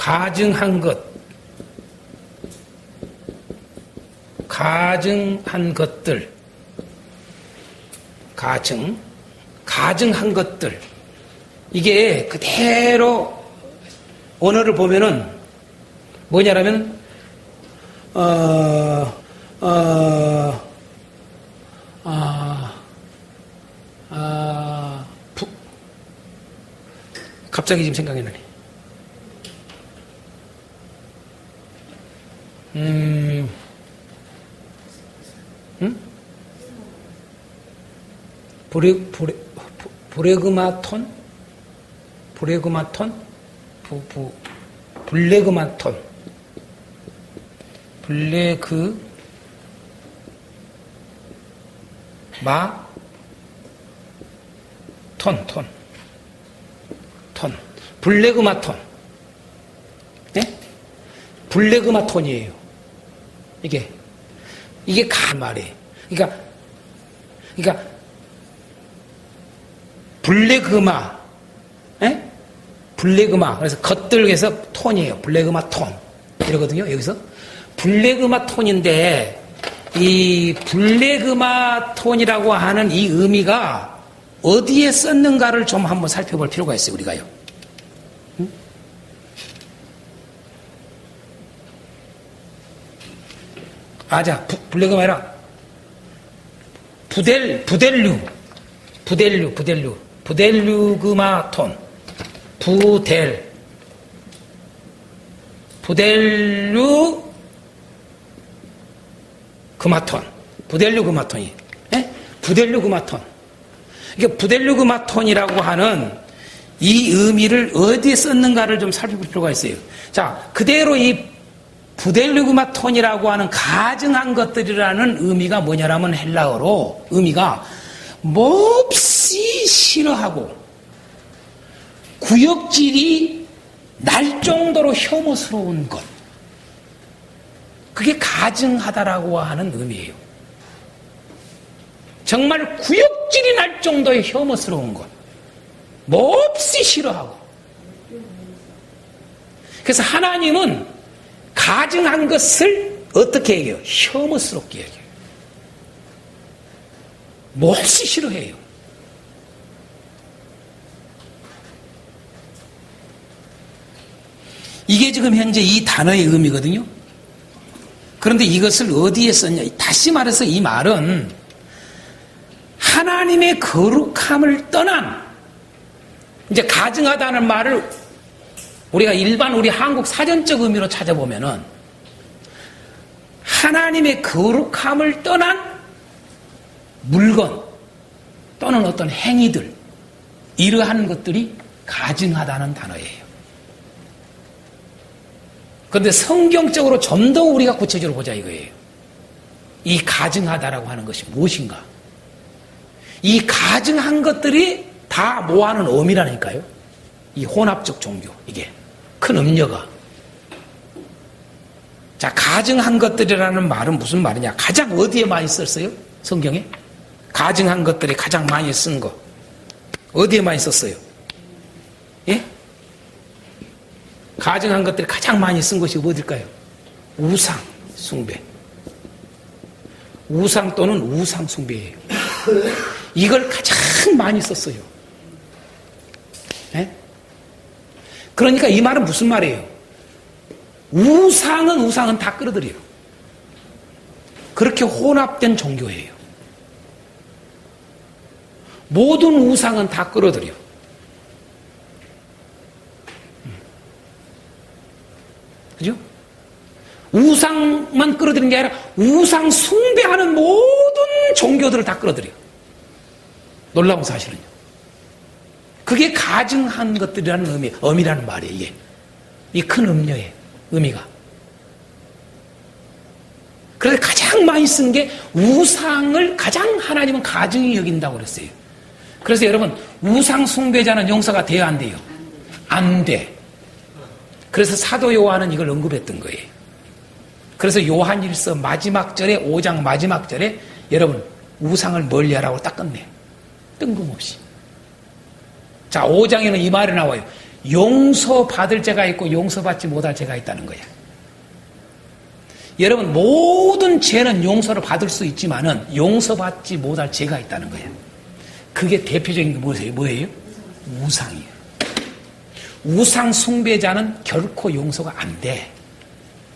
가증한 것, 가증한 것들, 가증한 것들. 이게 그대로 언어를 보면은 뭐냐라면, 갑자기 지금 생각이 나네. 브레그마톤? 블레그마톤? 블레그마톤. 네? 블레그마톤이에요. 이게 말이에요. 그러니까 블레그마, 예? 블레그마. 그래서 겉들에서 톤이에요. 블레그마톤. 이러거든요. 여기서 블레그마톤인데 이 블레그마톤이라고 하는 이 의미가 어디에 썼는가를 좀 한번 살펴볼 필요가 있어요. 우리가요. 응? 블레그마 아니라 부델류그마톤. 부델류그마톤이. 예? 부델류그마톤. 이게 부델류그마톤이라고 하는 이 의미를 어디에 썼는가를 좀 살펴볼 필요가 있어요. 자, 그대로 이 부델류그마톤이라고 하는 가증한 것들이라는 의미가 뭐냐라면 헬라어로 의미가 몹시 싫어하고 구역질이 날 정도로 혐오스러운 것. 그게 가증하다라고 하는 의미예요. 정말 구역질이 날 정도의 혐오스러운 것. 몹시 싫어하고. 그래서 하나님은 가증한 것을 어떻게 얘기해요? 혐오스럽게 얘기해요. 몹시 싫어해요. 이게 지금 현재 이 단어의 의미거든요. 그런데 이것을 어디에 썼냐? 다시 말해서 이 말은 하나님의 거룩함을 떠난, 이제 가증하다는 말을 우리가 일반 우리 한국 사전적 의미로 찾아보면은 하나님의 거룩함을 떠난 물건 또는 어떤 행위들, 이러한 것들이 가증하다는 단어예요. 그런데 성경적으로 좀 더 우리가 구체적으로 보자 이거예요. 이 가증하다라고 하는 것이 무엇인가? 이 가증한 것들이 다 모아놓은 의미라니까요. 이 혼합적 종교, 이게 큰 음녀가. 자, 가증한 것들이라는 말은 무슨 말이냐? 가장 어디에 많이 썼어요? 성경에? 가증한 것들이 가장 많이 쓴 거 어디에 많이 썼어요? 예? 가증한 것들이 가장 많이 쓴 것이 어딜까요? 우상 숭배. 우상 또는 우상 숭배예요. 이걸 가장 많이 썼어요. 예? 그러니까 이 말은 무슨 말이에요? 우상은 다 끌어들여요. 그렇게 혼합된 종교예요. 모든 우상은 다 끌어들여. 그죠? 우상만 끌어들이는 게 아니라 우상 숭배하는 모든 종교들을 다 끌어들여. 놀라운 사실은요. 그게 가증한 것들이라는 의미라는 말이에요. 이게 이 큰 음료의 의미가. 그래서 가장 많이 쓴 게 우상을 가장 하나님은 가증히 여긴다고 그랬어요. 그래서 여러분, 우상 숭배자는 용서가 돼야 안 돼요? 안 돼. 그래서 사도 요한은 이걸 언급했던 거예요. 그래서 요한일서 마지막 절에 5장 마지막 절에 여러분 우상을 멀리하라고 딱 끝내. 뜬금없이. 자, 5장에는 이 말이 나와요. 용서받을 죄가 있고 용서받지 못할 죄가 있다는 거야. 여러분, 모든 죄는 용서를 받을 수 있지만은 용서받지 못할 죄가 있다는 거야. 그게 대표적인 게 뭐예요? 우상이에요. 우상 숭배자는 결코 용서가 안 돼.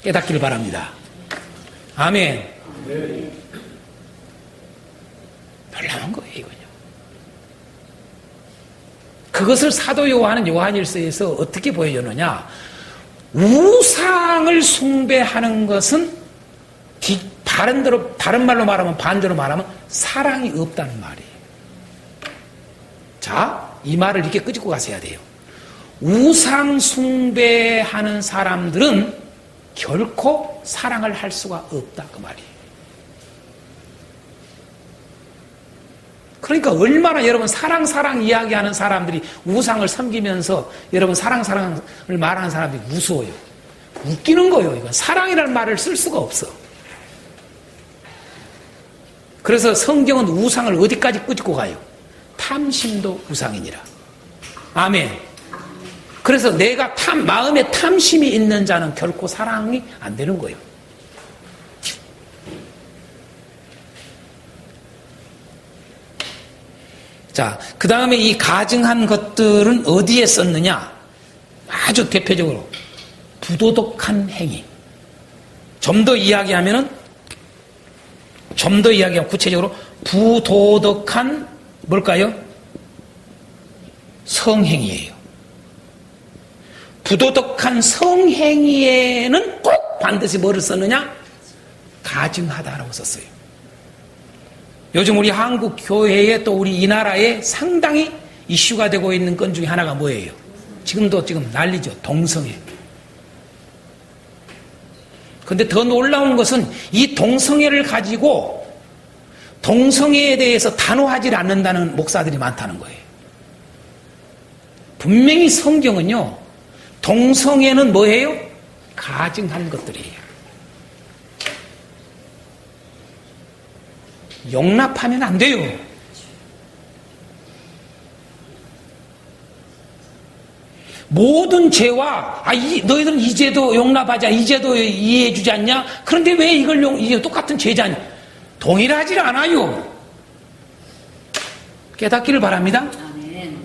깨닫기를 바랍니다. 아멘. 별난한 거예요, 이거요. 그것을 사도 요한은 요한일서에서 어떻게 보여주느냐? 우상을 숭배하는 것은 다른 말로 말하면, 반대로 말하면 사랑이 없다는 말이에요. 자, 이 말을 이렇게 끄집고 가셔야 돼요. 우상 숭배하는 사람들은 결코 사랑을 할 수가 없다, 그 말이에요. 그러니까 얼마나 여러분 사랑 이야기하는 사람들이 우상을 섬기면서 여러분 사랑을 말하는 사람들이 무서워요. 웃기는 거예요. 이건 사랑이라는 말을 쓸 수가 없어. 그래서 성경은 우상을 어디까지 끄집고 가요? 탐심도 우상이니라. 아멘. 그래서 내가 마음에 탐심이 있는 자는 결코 사랑이 안 되는 거예요. 자, 그 다음에 이 가증한 것들은 어디에 썼느냐? 아주 대표적으로 부도덕한 행위. 좀 더 이야기하면 구체적으로 부도덕한 뭘까요? 성행위예요. 부도덕한 성행위에는 꼭 반드시 뭐를 썼느냐? 가증하다라고 썼어요. 요즘 우리 한국 교회에 또 우리 이 나라에 상당히 이슈가 되고 있는 건 중에 하나가 뭐예요? 지금 난리죠. 동성애. 근데 더 놀라운 것은 이 동성애를 가지고 동성애에 대해서 단호하지 않는다는 목사들이 많다는 거예요. 분명히 성경은요, 동성애는 뭐예요? 가증한 것들이에요. 용납하면 안 돼요. 모든 죄와 너희들은 이 죄도 용납하자, 이 죄도 이해해주지 않냐? 그런데 왜 이게 똑같은 죄잖냐? 동일하지 않아요. 깨닫기를 바랍니다. 아멘.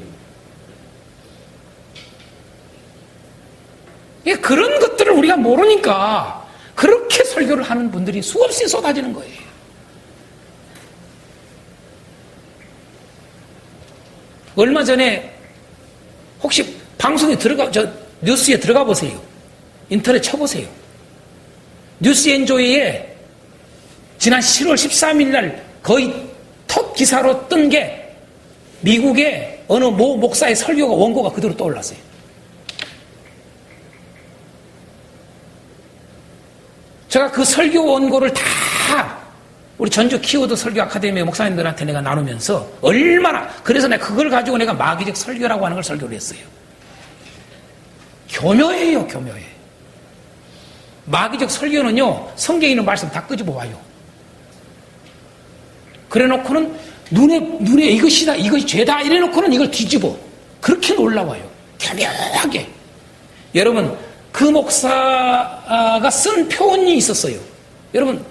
그런 것들을 우리가 모르니까 그렇게 설교를 하는 분들이 수없이 쏟아지는 거예요. 얼마 전에 혹시 방송에 뉴스에 들어가 보세요. 인터넷 쳐보세요. 뉴스엔조이에 지난 10월 13일 날 거의 톱 기사로 뜬 게 미국의 어느 모 목사의 설교가 원고가 그대로 떠올랐어요. 제가 그 설교 원고를 다 우리 전주 키워드 설교 아카데미 목사님들한테 내가 나누면서 그래서 내가 그걸 가지고 내가 마귀적 설교라고 하는 걸 설교를 했어요. 교묘해요, 교묘해. 마귀적 설교는요, 성경에 있는 말씀 다 끄집어 와요. 그래 놓고는 눈에 이것이 죄다 이래 놓고는 이걸 뒤집어. 그렇게 놀라워요. 교묘하게. 여러분, 그 목사가 쓴 표현이 있었어요. 여러분,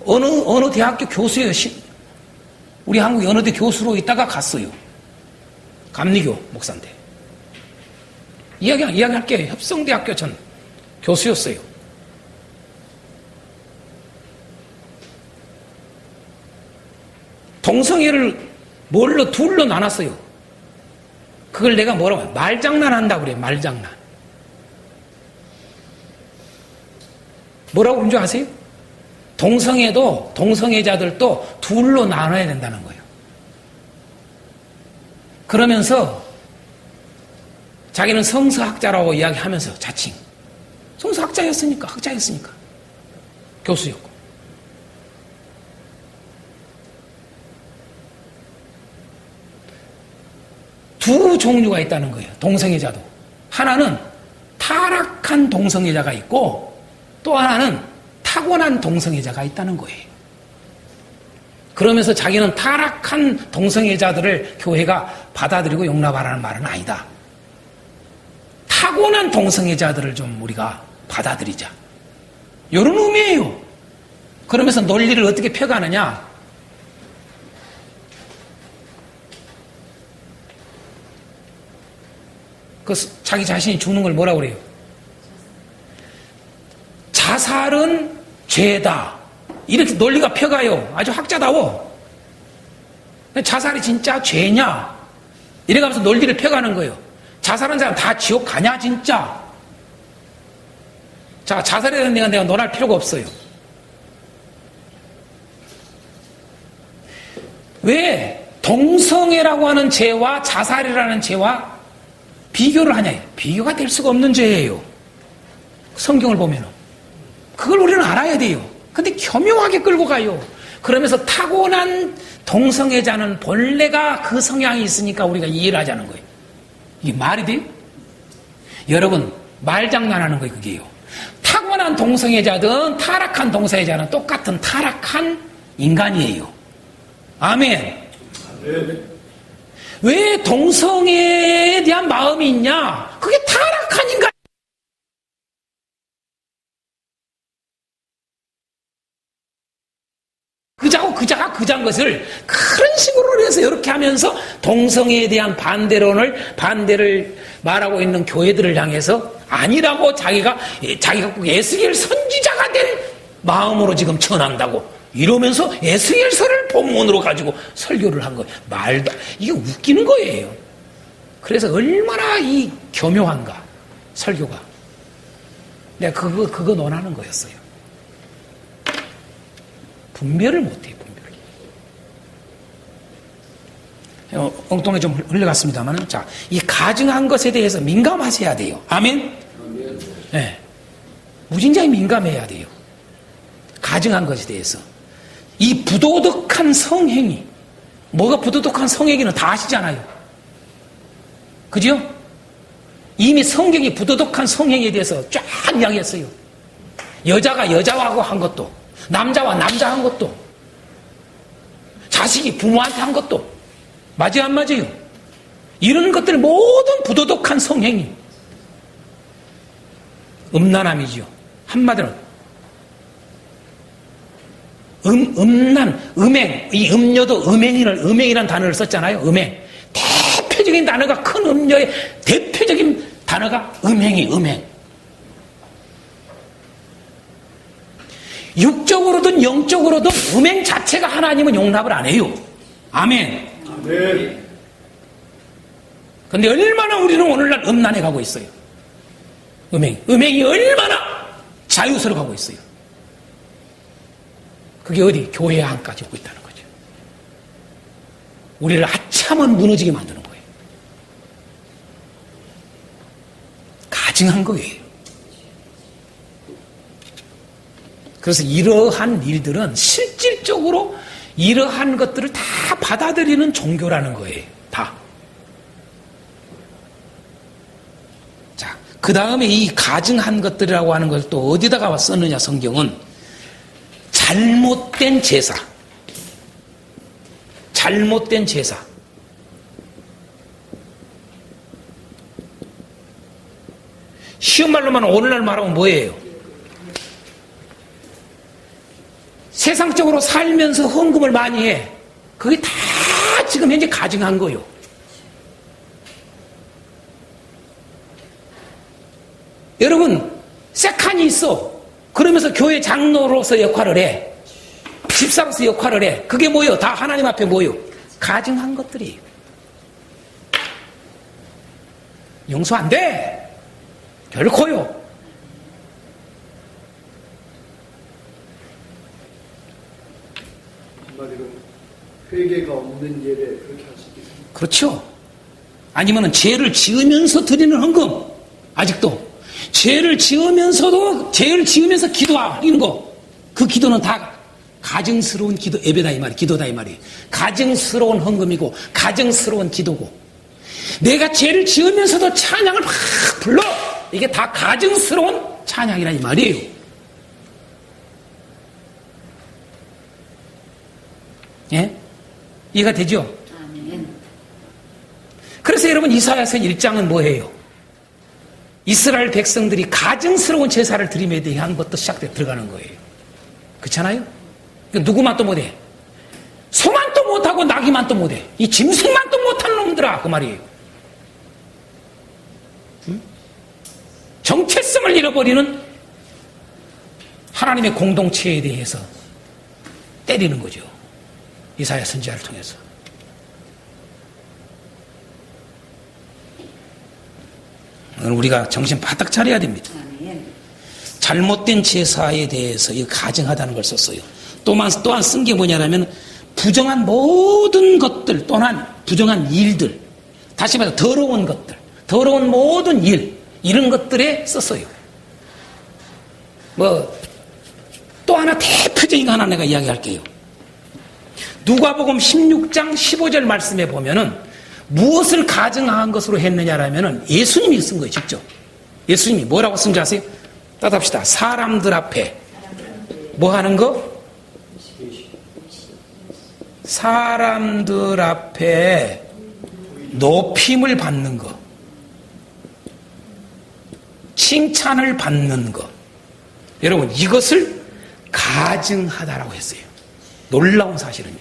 어느 대학교 교수예요. 우리 한국 어느 대 교수로 있다가 갔어요. 감리교 목사인데. 이야기할게요. 협성대학교 전 교수였어요. 동성애를 둘로 나눴어요. 그걸 내가 뭐라고 해요? 말장난 한다고 그래요. 말장난. 뭐라고 그런 줄 아세요? 동성애자들도 둘로 나눠야 된다는 거예요. 그러면서 자기는 성서학자라고 이야기하면서 자칭. 성서학자였으니까, 교수였고. 두 종류가 있다는 거예요. 동성애자도. 하나는 타락한 동성애자가 있고 또 하나는 타고난 동성애자가 있다는 거예요. 그러면서 자기는 타락한 동성애자들을 교회가 받아들이고 용납하라는 말은 아니다. 타고난 동성애자들을 좀 우리가 받아들이자. 이런 의미예요. 그러면서 논리를 어떻게 펴가느냐? 그 자기 자신이 죽는 걸 뭐라고 그래요? 자살은 죄다. 이렇게 논리가 펴가요. 아주 학자다워. 자살이 진짜 죄냐? 이래가면서 논리를 펴가는 거예요. 자살한 사람 다 지옥 가냐 진짜? 자, 자살에 대한 내가 논할 필요가 없어요. 왜 동성애라고 하는 죄와 자살이라는 죄와 비교를 하냐? 비교가 될 수가 없는 죄예요. 성경을 보면 그걸 우리는 알아야 돼요. 근데 교묘하게 끌고 가요. 그러면서 타고난 동성애자는 본래가 그 성향이 있으니까 우리가 이해를 하자는 거예요. 이게 말이 돼요? 여러분, 말장난하는 거예요, 그게요. 타고난 동성애자든 타락한 동성애자는 똑같은 타락한 인간이에요. 아멘. 왜 동성애에 대한 마음이 있냐? 그게 타락한 인간. 그자인 것을 그런 식으로 해서 이렇게 하면서 동성애에 대한 반대를 말하고 있는 교회들을 향해서 아니라고 자기가 꼭 에스겔 선지자가 된 마음으로 지금 전한다고 이러면서 에스겔서를 본문으로 가지고 설교를 한 거예요. 말도 이게 웃기는 거예요. 그래서 얼마나 이 교묘한가 설교가. 내가 그거 논하는 거였어요. 분별을 못해요. 엉뚱하게 좀 흘러갔습니다만, 자, 이 가증한 것에 대해서 민감하셔야 돼요. 아멘? 네. 무진장이 민감해야 돼요. 가증한 것에 대해서. 이 부도덕한 성행위. 뭐가 부도덕한 성행위는 다 아시잖아요. 그죠? 이미 성경이 부도덕한 성행위에 대해서 쫙 이야기했어요. 여자가 여자하고 한 것도, 남자와 남자 한 것도, 자식이 부모한테 한 것도, 맞아요, 안 맞아요? 이런 것들 모든 부도덕한 성행위. 음란함이죠. 한마디로. 음행. 이 음료도 음행이라는 단어를 썼잖아요. 음행. 대표적인 단어가 큰 음료의 대표적인 단어가 음행. 육적으로든 영적으로든 음행 자체가 하나님은 용납을 안 해요. 아멘. 네. 근데 얼마나 우리는 오늘날 음란해 가고 있어요. 음행이 얼마나 자유스러워 가고 있어요. 그게 어디? 교회 안까지 오고 있다는 거죠. 우리를 아참은 무너지게 만드는 거예요. 가증한 거예요. 그래서 이러한 일들은 실질적으로 이러한 것들을 다 받아들이는 종교라는 거예요. 다. 자, 그 다음에 이 가증한 것들이라고 하는 걸 또 어디다가 썼느냐, 성경은. 잘못된 제사. 잘못된 제사. 쉬운 말로만 오늘날 말하면 뭐예요? 세상적으로 살면서 헌금을 많이 해. 그게 다 지금 현재 가증한 거예요. 여러분, 세칸이 있어. 그러면서 교회 장로로서 역할을 해. 집사로서 역할을 해. 그게 뭐예요? 다 하나님 앞에 뭐예요? 가증한 것들이에요. 용서 안 돼. 결코요. 회개가 없는 예를 그렇게 할 수 있겠습니다. 그렇죠. 아니면은 죄를 지으면서 드리는 헌금. 아직도 죄를 지으면서 기도하는 거. 그 기도는 다 가증스러운 예배다 이 말이, 기도다 이 말이. 가증스러운 헌금이고 가증스러운 기도고. 내가 죄를 지으면서도 찬양을 막 불러. 이게 다 가증스러운 찬양이라 이 말이에요. 예? 이해가 되죠? 아멘. 그래서 여러분 이사야서 1장은 뭐예요? 이스라엘 백성들이 가증스러운 제사를 드림에 대한 것도 들어가는 거예요. 그렇잖아요? 누구만 또 못해? 소만 또 못하고 나귀만 또 못해. 이 짐승만 또 못하는 놈들아, 그 말이에요. 응? 정체성을 잃어버리는 하나님의 공동체에 대해서 때리는 거죠. 이사야 선지자를 통해서. 우리가 정신 바짝 차려야 됩니다. 잘못된 제사에 대해서 가증하다는 걸 썼어요. 또한 쓴 게 뭐냐면 부정한 모든 것들 또한 부정한 일들, 다시 말해서 더러운 것들, 더러운 모든 일, 이런 것들에 썼어요. 또 하나 대표적인 거 하나 내가 이야기할게요. 누가복음 16장 15절 말씀에 보면은 무엇을 가증한 것으로 했느냐라면은 예수님이 쓴 거예요, 직접. 예수님이 뭐라고 쓴지 아세요? 따답시다. 사람들 앞에 뭐 하는 거? 사람들 앞에 높임을 받는 거, 칭찬을 받는 거. 여러분, 이것을 가증하다라고 했어요. 놀라운 사실은요.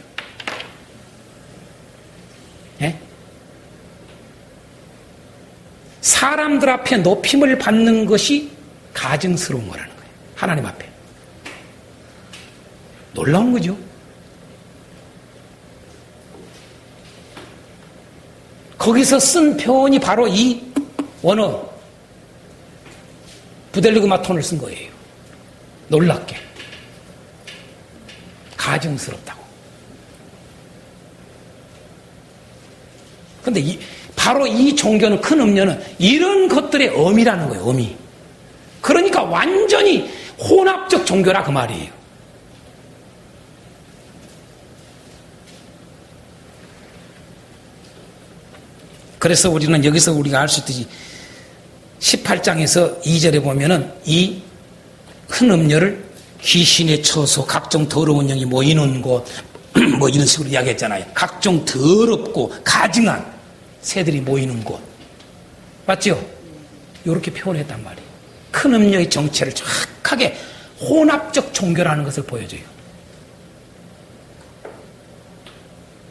예? 사람들 앞에 높임을 받는 것이 가증스러운 거라는 거예요. 하나님 앞에. 놀라운 거죠. 거기서 쓴 표현이 바로 이 원어 부델리그마톤을 쓴 거예요. 놀랍게. 가증스럽다고. 근데 바로 이 종교는, 큰 음료는 이런 것들의 어미라는 거예요, 어미. 그러니까 완전히 혼합적 종교라 그 말이에요. 그래서 우리는 여기서 우리가 알 수 있듯이 18장에서 2절에 보면은 이 큰 음료를 귀신의 처소, 각종 더러운 영이 모이는 곳, 뭐 이런 식으로 이야기했잖아요. 각종 더럽고 가증한 새들이 모이는 곳. 맞죠? 이렇게 표현했단 말이에요. 큰 음료의 정체를 정확하게 혼합적 종교라는 것을 보여줘요.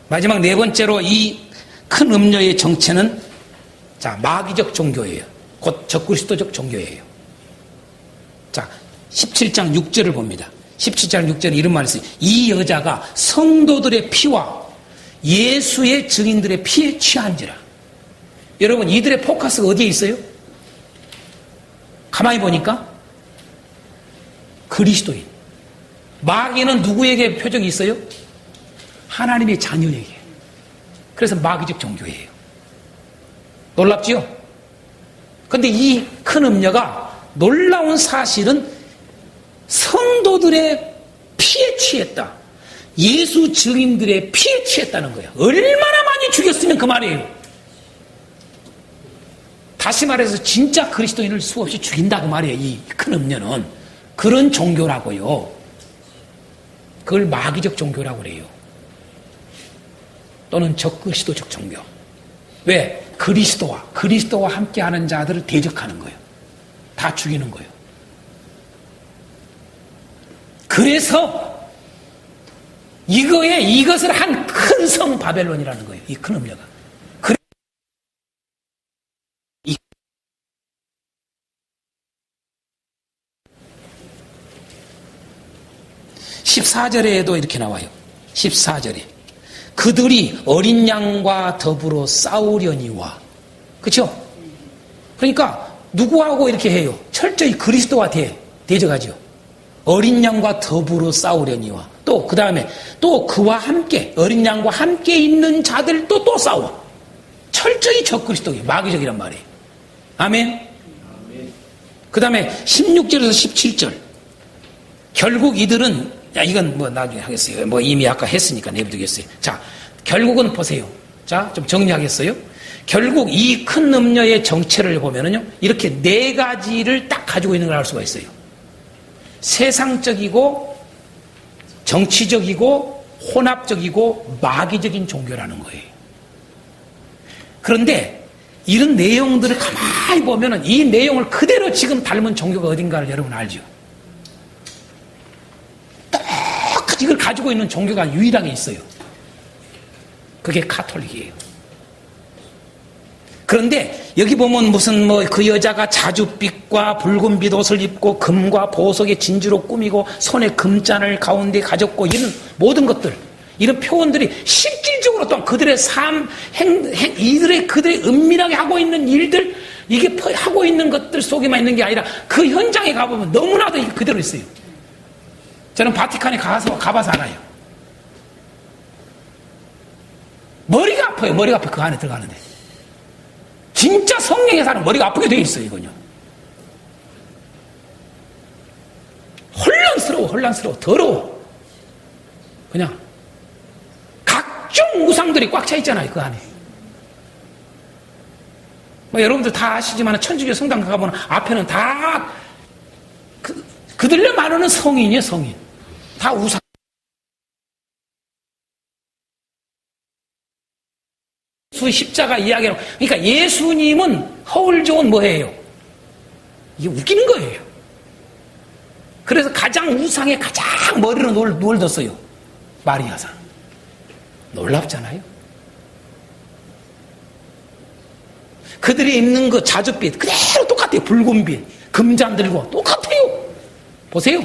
마지막 네 번째로 이 큰 음료의 정체는 마귀적 종교예요. 곧 적그리스도적 종교예요. 자, 17장 6절을 봅니다. 17장 6절에 이런 말이 있어요. 이 여자가 성도들의 피와 예수의 증인들의 피에 취한지라. 여러분, 이들의 포커스가 어디에 있어요? 가만히 보니까 그리스도인. 마귀는 누구에게 표적이 있어요? 하나님의 자녀에게. 그래서 마귀적 종교예요. 놀랍지요? 근데 이 큰 음녀가 놀라운 사실은 성도들의 피에 취했다. 예수 증인들의 피에 취했다는 거예요. 얼마나 많이 죽였으면 그 말이에요. 다시 말해서 진짜 그리스도인을 수없이 죽인다 그 말이에요. 이 큰 음녀는. 그런 종교라고요. 그걸 마귀적 종교라고 그래요. 또는 적그리스도적 종교. 왜? 그리스도와 함께하는 자들을 대적하는 거예요. 다 죽이는 거예요. 그래서 이것을 한 큰 성 바벨론이라는 거예요. 이 큰 음녀가. 14절에도 이렇게 나와요. 14절에 그들이 어린 양과 더불어 싸우려니와. 그렇죠? 그러니까 누구하고 이렇게 해요? 철저히 그리스도와 대적하죠. 어린 양과 더불어 싸우려니와. 또 그 다음에 또 그와 함께 어린 양과 함께 있는 자들도 또 싸워. 철저히 적그리스도예요. 마귀적이란 말이에요. 아멘. 그 다음에 16절에서 17절. 결국 이들은 이건 뭐 나중에 하겠어요. 뭐 이미 아까 했으니까 내버두겠어요. 자, 결국은 보세요. 자, 좀 정리하겠어요. 결국 이 큰 음녀의 정체를 보면은요, 이렇게 네 가지를 딱 가지고 있는 걸 알 수가 있어요. 세상적이고, 정치적이고, 혼합적이고, 마귀적인 종교라는 거예요. 그런데 이런 내용들을 가만히 보면은 이 내용을 그대로 지금 닮은 종교가 어딘가를 여러분 알죠? 똑같이 이걸 가지고 있는 종교가 유일하게 있어요. 그게 가톨릭이에요. 그런데 여기 보면 무슨 뭐 그 여자가 자줏빛과 붉은빛 옷을 입고 금과 보석의 진주로 꾸미고 손에 금잔을 가운데 가졌고 이런 모든 것들, 이런 표현들이 실질적으로 또한 그들의 삶, 이들의 그들의 은밀하게 하고 있는 일들, 이게 하고 있는 것들 속에만 있는 게 아니라 그 현장에 가보면 너무나도 이게 그대로 있어요. 저는 바티칸에 가봐서 알아요. 머리가 아파요. 머리가 아파요. 그 안에 들어가는데. 진짜 성령의 사람 머리가 아프게 돼 있어요. 이거요. 혼란스러워. 더러워. 그냥 각종 우상들이 꽉 차 있잖아요. 그 안에. 뭐 여러분들 다 아시지만 천주교 성당 가보면 앞에는 다 그들의 말하는 성인이에요. 성인. 다 우상. 십자가 이야기로. 그러니까 예수님은 허울종은 뭐예요? 이게 웃기는 거예요. 그래서 가장 우상에 가장 머리로 놀뒀어요. 마리아상. 놀랍잖아요. 그들이 입는 그 자줏빛 그대로 똑같아요. 붉은빛 금잔 들고 똑같아요. 보세요.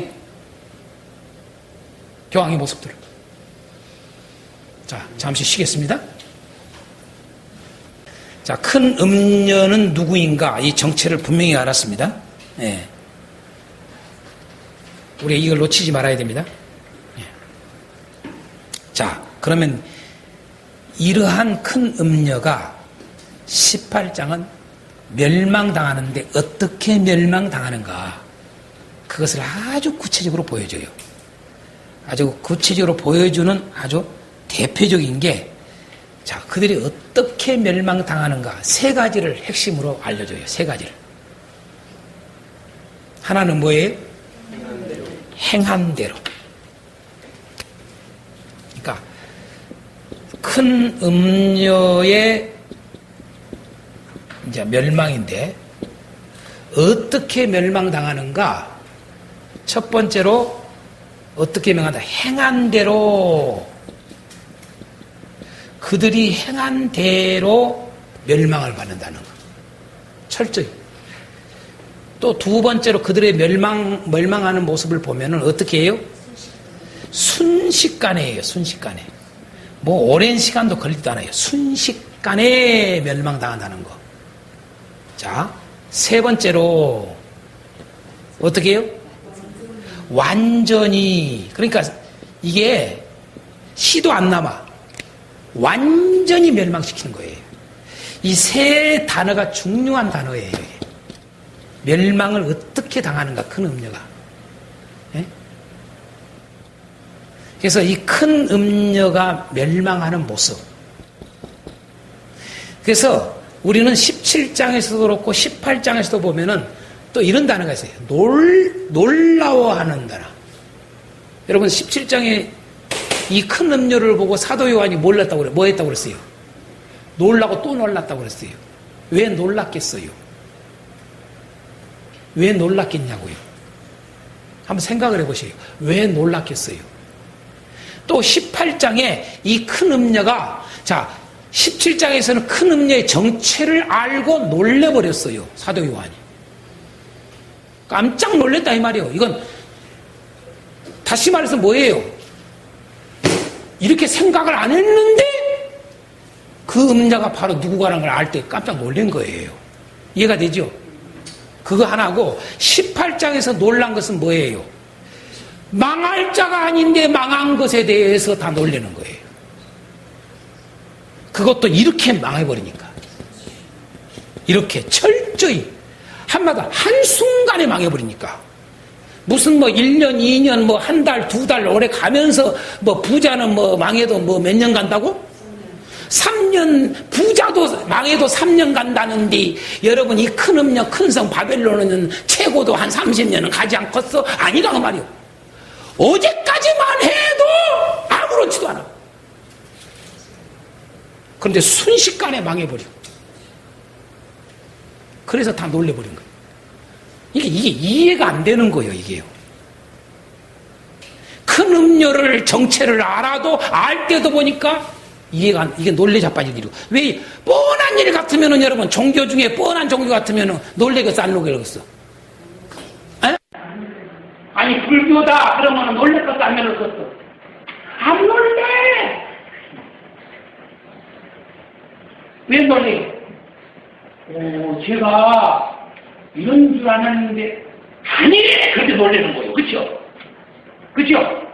교황의 모습들을. 자, 잠시 쉬겠습니다. 자, 큰 음녀는 누구인가? 이 정체를 분명히 알았습니다. 예. 우리 이걸 놓치지 말아야 됩니다. 예. 자, 그러면 이러한 큰 음녀가 18장은 멸망당하는데 어떻게 멸망당하는가? 그것을 아주 구체적으로 보여줘요. 아주 구체적으로 보여주는 아주 대표적인 게, 자, 그들이 어떻게 멸망당하는가 세 가지를 핵심으로 알려줘요. 세 가지를. 하나는 뭐예요? 행한 대로. 그러니까 큰 음녀의 이제 멸망인데 어떻게 멸망당하는가? 첫 번째로 어떻게 멸망한다? 행한 대로. 그들이 행한 대로 멸망을 받는다는 것. 철저히. 또 두 번째로 그들의 멸망하는 모습을 보면은 어떻게 해요? 순식간에 해요. 순식간에. 뭐 오랜 시간도 걸리지도 않아요. 순식간에 멸망당한다는 거. 자, 세 번째로 어떻게 해요? 완전히. 그러니까 이게 시도 안 남아. 완전히 멸망시키는 거예요. 이 세 단어가 중요한 단어예요. 멸망을 어떻게 당하는가, 큰 음녀가. 예? 그래서 이 큰 음녀가 멸망하는 모습. 그래서 우리는 17장에서도 그렇고 18장에서도 보면은 또 이런 단어가 있어요. 놀라워하는 단어. 여러분 17장에 이 큰 음료를 보고 사도 요한이 뭐 했다고 그랬어요? 놀라고 또 놀랐다고 그랬어요. 왜 놀랐겠어요? 왜 놀랐겠냐고요? 한번 생각을 해보세요. 왜 놀랐겠어요? 또 18장에 이 큰 음녀가, 자, 17장에서는 큰 음녀의 정체를 알고 놀래버렸어요. 사도 요한이. 깜짝 놀랐다 이 말이에요. 이건 다시 말해서 뭐예요? 이렇게 생각을 안 했는데 그 음녀가 바로 누구가라는 걸 알 때 깜짝 놀란 거예요. 이해가 되죠? 그거 하나고 18장에서 놀란 것은 뭐예요? 망할 자가 아닌데 망한 것에 대해서 다 놀라는 거예요. 그것도 이렇게 망해버리니까. 이렇게 철저히 한마디로 한순간에 망해버리니까. 무슨 뭐 1년, 2년, 뭐 한 달, 두 달 오래 가면서 뭐 부자는 뭐 망해도 뭐 몇 년 간다고? 3년, 부자도 망해도 3년 간다는데 여러분 이 큰 음녀, 큰 성 바벨론은 최고도 한 30년은 가지 않겠어? 아니라고 말이요. 어제까지만 해도 아무렇지도 않아. 그런데 순식간에 망해버리고. 그래서 다 놀래버린 거예요. 이게 이해가 안 되는 거예요, 이게요. 큰 음료를 정체를 알아도 알 때도 보니까 이게 놀래 자빠질 일이고. 왜 뻔한 일 같으면은 여러분 종교 중에 뻔한 종교 같으면은 놀래겠어 안 놀래겠어? 에? 아니 불교다 그러면은 놀래겠어 안 놀래겠어? 안 놀래. 왜 놀래요? 제가 이런 줄 알았는데 아니래. 그렇게 놀래는 거예요. 그렇죠? 그렇죠?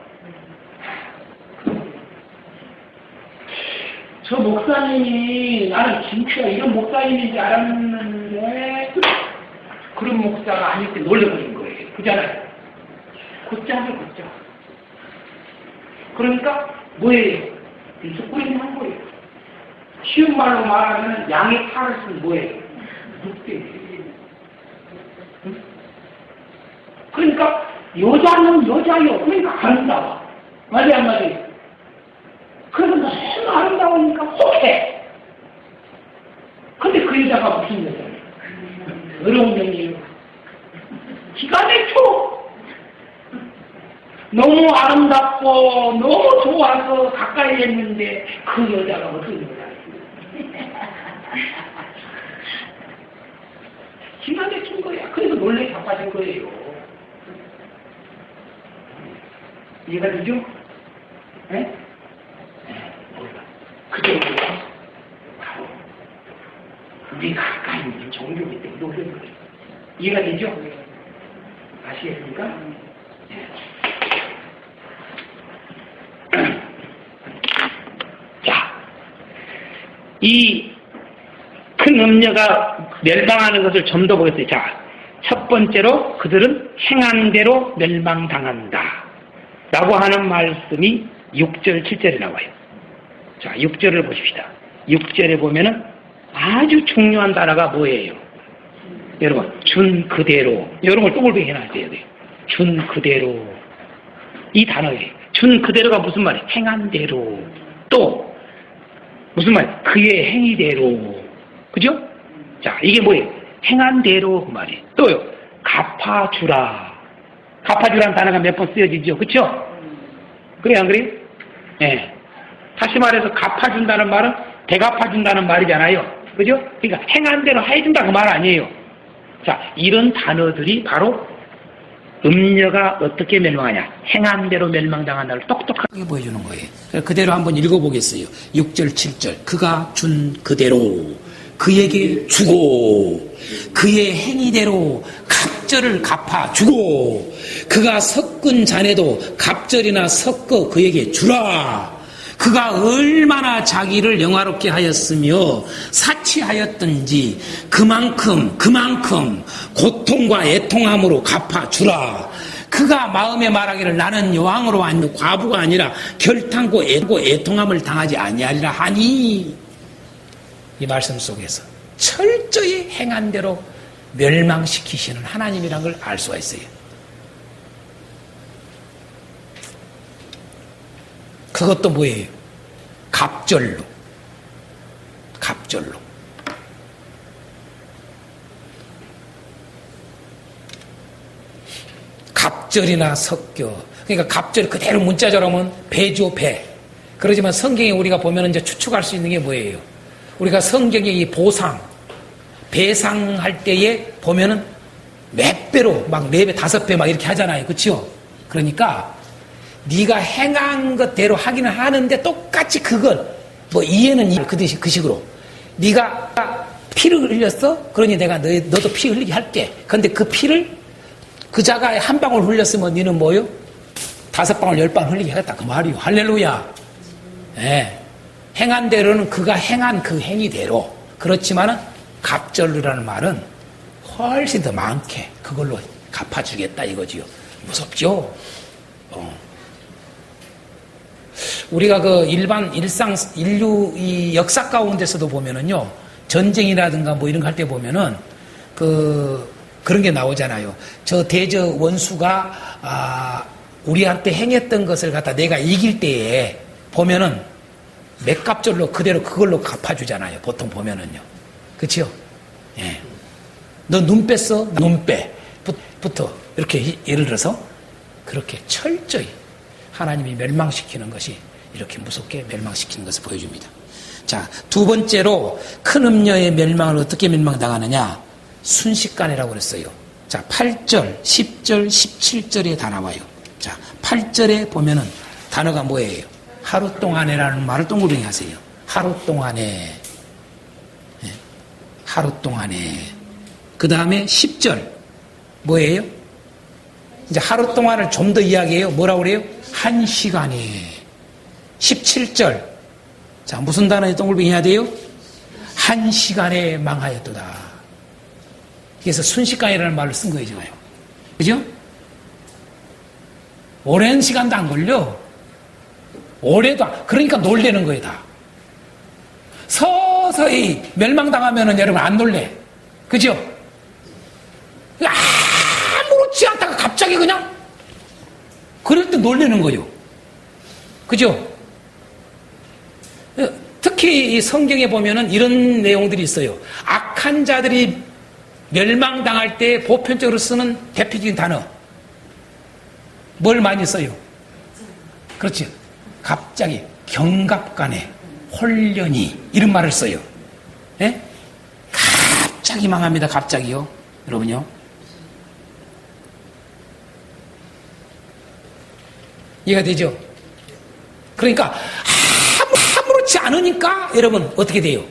저 목사님이 나는 진짜 이런 목사님인지 알았는데 그런 목사가 아닐 때 놀래버린 거예요. 그잖아요. 곧장을 곧장. 그러니까 뭐예요? 일석구리한 거예요. 쉬운 말로 말하면 양의 팔을 쓴 뭐예요? 늑대. 그러니까 여자는 여자요. 그러니까 아름다워. 맞아요, 안 맞아요? 그래서 너무 아름다우니까 혹해. 근데 그 여자가 무슨 여자예요? 어려운 여자예요. 기가 막혀. 너무 아름답고 너무 좋아서 가까이 했는데 그 여자가 어떤 여자예요? 기가 막힌 거야. 그래서 놀래 자빠진 거예요. 이해가 되죠? 네? 그게 바로 우리가 가까이 있는 종교기 때문에 놀라는 거예요. 이해가 되죠? 아시겠습니까? 네. 자, 이 큰 음녀가 멸망하는 것을 좀 더 보겠어요. 자, 첫 번째로 그들은 행한 대로 멸망당한다 라고 하는 말씀이 6절, 7절에 나와요. 자, 6절을 보십시다. 6절에 보면은 아주 중요한 단어가 뭐예요? 여러분, 준 그대로. 이런 걸 또글게 해놔야 돼요. 준 그대로. 이 단어예요. 준 그대로가 무슨 말이에요? 행한 대로. 또 무슨 말이에요? 그의 행위대로. 그죠? 자, 이게 뭐예요? 행한 대로 그 말이에요. 또요. 갚아주라. 갚아주라는 단어가 몇 번 쓰여지죠. 그쵸? 그래요, 안 그래요? 예. 네. 다시 말해서 갚아준다는 말은 대갚아준다는 말이잖아요. 그죠? 그러니까 행한 대로 해준다 그 말 아니에요. 자, 이런 단어들이 바로 음녀가 어떻게 멸망하냐. 행한 대로 멸망당한다를 똑똑하게 보여주는 거예요. 그대로 한번 읽어보겠어요. 6절, 7절. 그가 준 그대로 그에게 주고 그의 행위대로 갑절을 갚아주고 그가 섞은 잔에도 갑절이나 섞어 그에게 주라. 그가 얼마나 자기를 영화롭게 하였으며 사치하였든지 그만큼 고통과 애통함으로 갚아주라. 그가 마음에 말하기를 나는 여왕으로 아니면 과부가 아니라 결탄고 애통함을 당하지 아니하리라 하니, 이 말씀 속에서 철저히 행한 대로 멸망시키시는 하나님이란 걸 알 수가 있어요. 그것도 뭐예요? 갑절로. 갑절이나 섞여. 그러니까 갑절 그대로 문자적으로 하면 배죠, 배. 그러지만 성경에 우리가 보면 이제 추측할 수 있는 게 뭐예요? 우리가 성경의 이 보상, 배상할 때에 보면은 몇 배로 막 4배, 5배 막 이렇게 하잖아요. 그렇죠? 그러니까 네가 행한 것대로 하기는 하는데 똑같이 그걸 뭐 이해는 그 식으로 네가 피를 흘렸어? 그러니 내가 너도 피 흘리게 할게. 근데 그 피를 그 자가 한 방울 흘렸으면 너는 뭐요? 5방울 10방울 흘리게 하겠다 그 말이요. 할렐루야. 예. 행한 대로는 그가 행한 그 행위대로. 그렇지만은 갑절이라는 말은 훨씬 더 많게 그걸로 갚아주겠다 이거지요. 무섭죠? 우리가 그 인류 이 역사 가운데서도 보면은요, 전쟁이라든가 뭐 이런 거 할 때 보면은 그런 게 나오잖아요. 저 대저 원수가 우리한테 행했던 것을 갖다 내가 이길 때에 보면은 맥갑절로 그대로 그걸로 갚아주잖아요. 보통 보면은요. 그렇죠? 예. 너 눈 뺐어? 눈 빼. 부터 이렇게 예를 들어서 그렇게 철저히 하나님이 멸망시키는 것이 이렇게 무섭게 멸망시키는 것을 보여줍니다. 자, 두 번째로 큰 음녀의 멸망을 어떻게 멸망당하느냐? 순식간이라고 그랬어요. 자, 8절, 10절, 17절에 다 나와요. 자, 8절에 보면은 단어가 뭐예요? 하루 동안에라는 말을 동그라미 하세요. 하루 동안에. 네. 하루 동안에. 그 다음에 10절. 뭐예요? 이제 하루 동안을 좀 더 이야기해요. 뭐라고 그래요? 1시간에. 17절. 자, 무슨 단어에 동그라미 해야 돼요? 1시간에 망하였도다. 그래서 순식간이라는 말을 쓴 거예요, 지금요. 그죠? 오랜 시간도 안 걸려. 오래도 그러니까 놀래는 거예요, 다. 서서히 멸망당하면은 여러분 안 놀래. 그죠? 아무렇지 않다가 갑자기 그냥 그럴 때 놀래는 거예요. 그죠? 특히 이 성경에 보면은 이런 내용들이 있어요. 악한 자들이 멸망당할 때 보편적으로 쓰는 대표적인 단어. 뭘 많이 써요? 그렇지. 갑자기, 경갑간에, 홀련히, 이런 말을 써요. 예? 갑자기 망합니다, 갑자기요. 여러분요. 이해가 되죠? 그러니까, 아무렇지 않으니까, 여러분, 어떻게 돼요?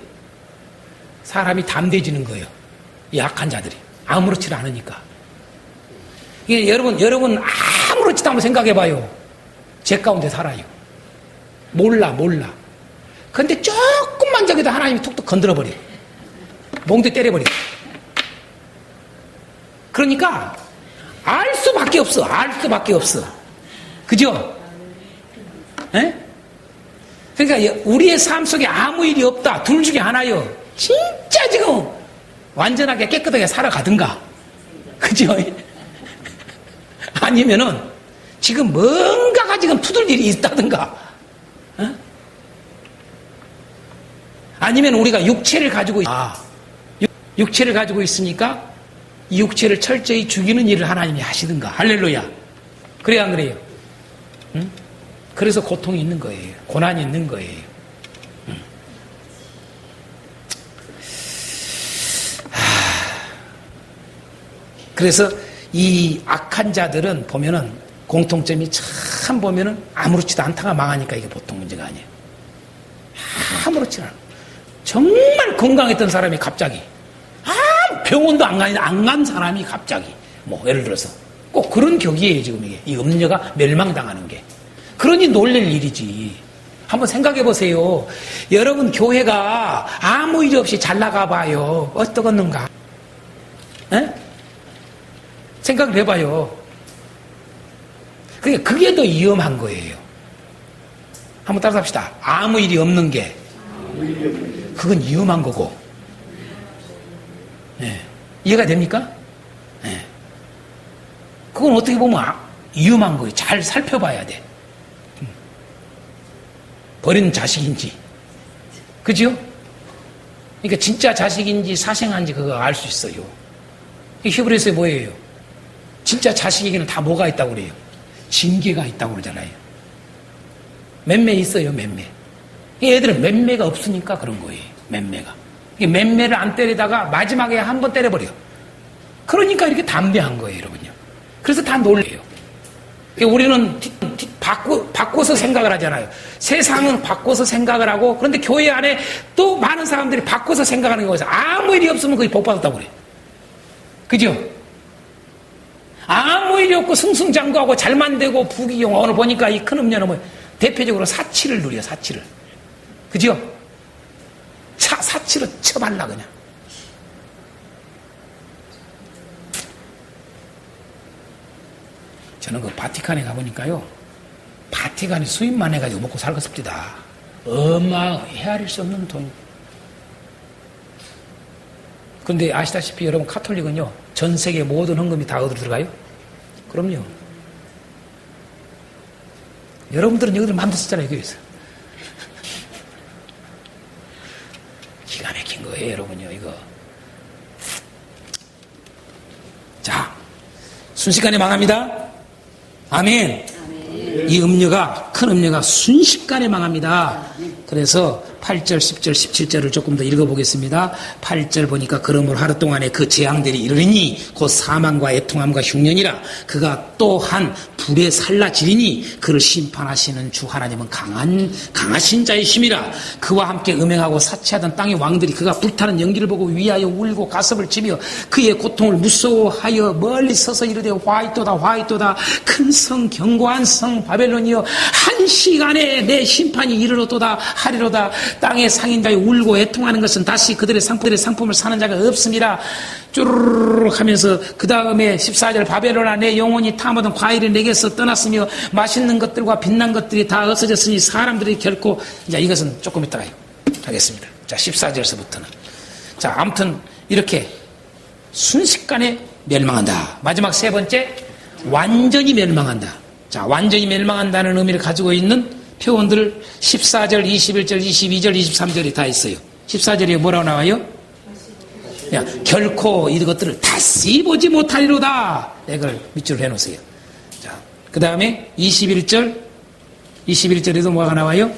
사람이 담대해지는 거예요. 이 악한 자들이. 아무렇지 않으니까. 이게 여러분, 아무렇지도 않고 생각해봐요. 제 가운데 살아요. 몰라. 근데 조금만 저기도 하나님이 툭툭 건드려버려. 몽대 때려버려. 그러니까, 알 수밖에 없어. 그죠? 에? 그러니까, 우리의 삶 속에 아무 일이 없다. 둘 중에 하나요. 진짜 지금, 완전하게 깨끗하게 살아가든가. 그죠? 아니면은, 지금 뭔가가 지금 투들 일이 있다든가. 어? 아니면 우리가 육체를 가지고 육체를 가지고 있으니까 이 육체를 철저히 죽이는 일을 하나님이 하시든가. 할렐루야. 그래야 안 그래요? 응? 그래서 고통이 있는 거예요. 고난이 있는 거예요. 응. 그래서 이 악한 자들은 보면은 공통점이 참 보면은 아무렇지도 않다가 망하니까 이게 보통 문제가 아니에요. 아무렇지 않아. 정말 건강했던 사람이 갑자기 병원도 안 간 사람이 갑자기 뭐 예를 들어서 꼭 그런 격이에요. 지금 이게 이 음녀가 멸망당하는 게. 그러니 놀랄 일이지. 한번 생각해 보세요. 여러분 교회가 아무 일 없이 잘 나가 봐요. 어떠겠는가? 에? 생각을 해봐요. 그게 더 위험한 거예요. 한번 따라서 합시다. 아무 일이 없는 게 그건 위험한 거고. 네. 이해가 됩니까? 네. 그건 어떻게 보면 위험한 거예요. 잘 살펴봐야 돼. 버린 자식인지. 그죠? 그러니까 진짜 자식인지 사생한지 그거 알 수 있어요. 히브리서에 뭐예요? 진짜 자식에게는 다 뭐가 있다고 그래요? 징계가 있다고 그러잖아요. 맴매 있어요, 맴매. 애들은 맴매가 없으니까 그런 거예요, 맴매가. 맴매를 안 때리다가 마지막에 한 번 때려버려. 그러니까 이렇게 담대한 거예요, 여러분요. 그래서 다 놀래요. 우리는 바꿔서 생각을 하잖아요. 세상은 바꿔서 생각을 하고, 그런데 교회 안에 또 많은 사람들이 바꿔서 생각하는 거에서 아무 일이 없으면 거의 복 받았다고 그래요. 그죠? 아무 일이 없고 승승장구하고 잘만 되고 부귀영. 오늘 보니까 이 큰 음녀는 뭐 대표적으로 사치를 누려, 사치를. 그죠? 사치로 쳐발라 그냥. 저는 그 바티칸에 가보니까요, 바티칸이 수입만 해가지고 먹고 살겠습니다. 헤아릴 수 없는 돈. 근데 아시다시피 여러분 카톨릭은요, 전 세계 모든 헌금이 다 어디로 들어가요? 그럼요. 여러분들은 여기를 만들었잖아요, 교회에서. 기가 막힌 거예요, 여러분요, 이거. 순식간에 망합니다. 아멘. 이 음녀가, 큰 음녀가 순식간에 망합니다. 그래서 8절, 10절, 17절을 조금 더 읽어보겠습니다. 8절 보니까 그러므로 하루 동안에 그 재앙들이 이르리니 곧 사망과 애통함과 흉년이라. 그가 또한 불에 살라지리니 그를 심판하시는 주 하나님은 강하신 자이심이라. 그와 함께 음행하고 사치하던 땅의 왕들이 그가 불타는 연기를 보고 위하여 울고 가슴을 치며 그의 고통을 무서워하여 멀리 서서 이르되 화이토다 화이토다 큰 성 견고한 성 바벨론이여 한 시간에 내 심판이 이르렀도다 하리로다. 땅의 상인자의 울고 애통하는 것은 다시 그들의 상품을 사는 자가 없습니다. 쭈르륵 하면서 그 다음에 14절 바벨론아 내 영혼이 탐하던 과일이 내게서 떠났으며 맛있는 것들과 빛난 것들이 다 없어졌으니 사람들이 결코. 이제 이것은 조금 이따가 하겠습니다. 자 14절에서부터는 자 아무튼 이렇게 순식간에 멸망한다. 마지막 세 번째 완전히 멸망한다. 자 완전히 멸망한다는 의미를 가지고 있는 표현들 14절, 21절, 22절, 23절이 다 있어요. 14절에 뭐라고 나와요? 야, 결코 이것들을 다시 보지 못하리로다. 이걸 밑줄을 해놓으세요. 자, 그 다음에 21절에도 뭐가 나와요?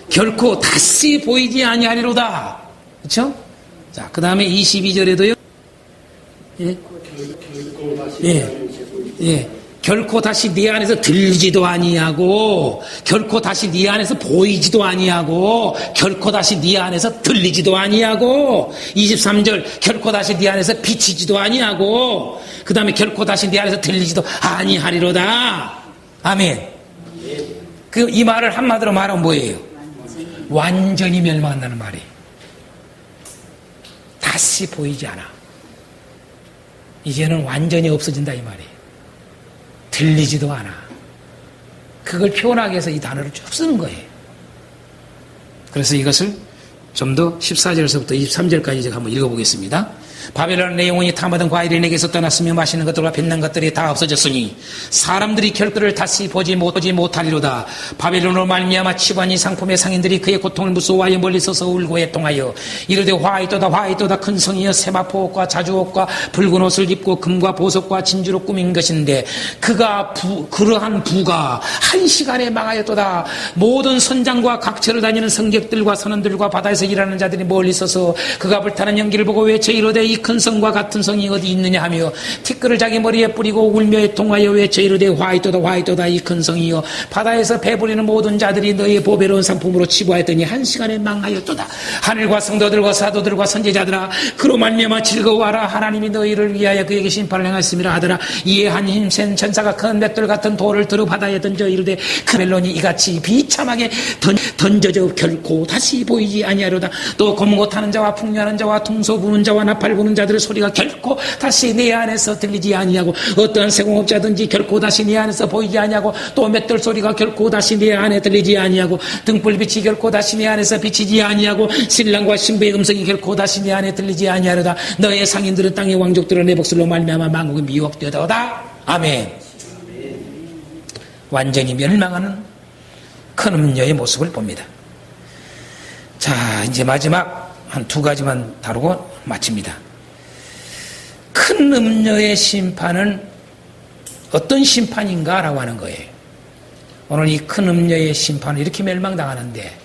결코 다시 보이지 아니하리로다. 그렇죠? 자, 그 다음에 22절에도요. 예. 예. 결코 다시 네 안에서 들리지도 아니하고 결코 다시 네 안에서 보이지도 아니하고 결코 다시 네 안에서 들리지도 아니하고 23절 결코 다시 네 안에서 비치지도 아니하고 그 다음에 결코 다시 네 안에서 들리지도 아니하리로다. 아멘. 이 말을 한마디로 말하면 뭐예요? 완전히 멸망한다는 말이에요. 다시 보이지 않아. 이제는 완전히 없어진다 이 말이에요. 들리지도 않아. 그걸 표현하기 위해서 이 단어를 쭉 쓰는 거예요. 그래서 이것을 좀 더 14절에서부터 23절까지 제가 한번 읽어보겠습니다. 바벨론 내 영혼이 탐하던 과일이 내게서 떠났으며 맛있는 것들과 빛난 것들이 다 없어졌으니 사람들이 결과를 다시 보지 못하리로다. 바벨론으로 말미암아 치관이 상품의 상인들이 그의 고통을 무서워하여 멀리 서서 울고 애통하여 이르되 화이토다 화이토다 큰 성이여 세마포옷과 자주옷과 붉은 옷을 입고 금과 보석과 진주로 꾸민 것인데 그러한 부가 한 시간에 망하였도다. 모든 선장과 각처를 다니는 성객들과 선원들과 바다에서 일하는 자들이 멀리 서서 그가 불타는 연기를 보고 외쳐 이르되 이 큰 성과 같은 성이 어디 있느냐 하며 티끌을 자기 머리에 뿌리고 울며 애통하여 외쳐 이르되 화이토다 화이토다 이 큰 성이여 바다에서 배부리는 모든 자들이 너희의 보배로운 상품으로 치부하였더니 한 시간에 망하였도다. 하늘과 성도들과 사도들과 선지자들아 그로 말미암아 즐거워하라. 하나님이 너희를 위하여 그에게 심판을 행하였음이라 하더라. 이에 한 힘센 천사가 큰 맷돌 같은 돌을 들어 바다에 던져 이르되 바벨론이 이같이 비참하게 던져져 결코 다시 보이지 아니하리로다. 또 검고 타는 자와 풍류하는 자와 퉁소 부는 자와 나팔 부는 자들의 소리가 결코 다시 내 안에서 들리지 아니하고 어떠한 세공업자든지 결코 다시 내 안에서 보이지 아니하고 또 맷돌 소리가 결코 다시 내 안에 들리지 아니하고 등불빛이 결코 다시 내 안에서 비치지 아니하고 신랑과 신부의 음성이 결코 다시 내 안에 들리지 아니하리로다. 너의 상인들은 땅의 왕족들은 내 복술로 말미암아 만국이 미혹되도다. 아멘. 완전히 멸망하는 큰 음녀의 모습을 봅니다. 자, 이제 마지막 한 두 가지만 다루고 마칩니다. 큰 음녀의 심판은 어떤 심판인가 라고 하는 거예요. 오늘 이 큰 음녀의 심판은 이렇게 멸망당하는데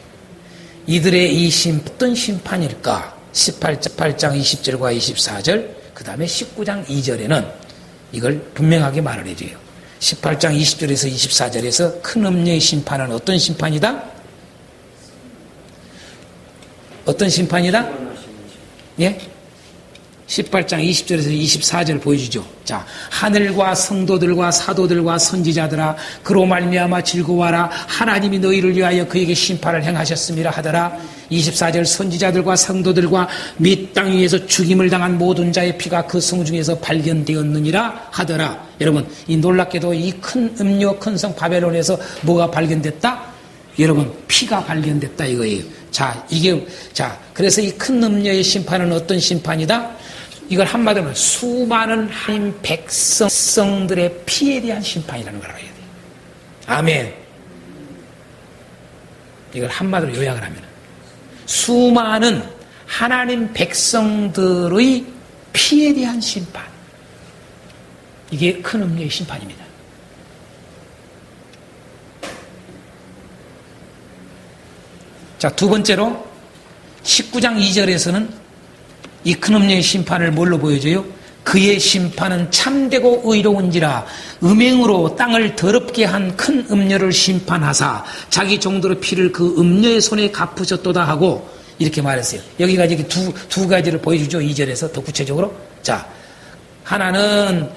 이들의 이 어떤 심판일까? 18장 20절과 24절 그 다음에 19장 2절에는 이걸 분명하게 말을 해줘요. 18장 20절에서 24절에서 큰 음녀의 심판은 어떤 심판이다? 어떤 심판이다? 예? 18장 20절에서 24절 보여주죠. 자, 하늘과 성도들과 사도들과 선지자들아 그로 말미암아 즐거워하라. 하나님이 너희를 위하여 그에게 심판을 행하셨음이라 하더라. 24절 선지자들과 성도들과 및 땅 위에서 죽임을 당한 모든 자의 피가 그 성 중에서 발견되었느니라 하더라. 여러분 이 놀랍게도 이 큰 음녀 큰 성 바벨론에서 뭐가 발견됐다? 여러분 피가 발견됐다 이거예요. 자, 그래서 이 큰 음녀의 심판은 어떤 심판이다? 이걸 한마디로 하면 수많은 하나님 백성들의 피에 대한 심판이라는 걸 알아야 돼요. 아멘. 이걸 한마디로 요약을 하면 수많은 하나님 백성들의 피에 대한 심판. 이게 큰 음녀의 심판입니다. 자, 두 번째로 19장 2절에서는 이 큰 음녀의 심판을 뭘로 보여줘요? 그의 심판은 참되고 의로운지라 음행으로 땅을 더럽게 한 큰 음녀를 심판하사 자기 종들의 피를 그 음녀의 손에 갚으셨도다 하고 이렇게 말했어요. 여기가 이렇게 두 가지를 보여주죠. 2절에서 더 구체적으로. 자, 하나는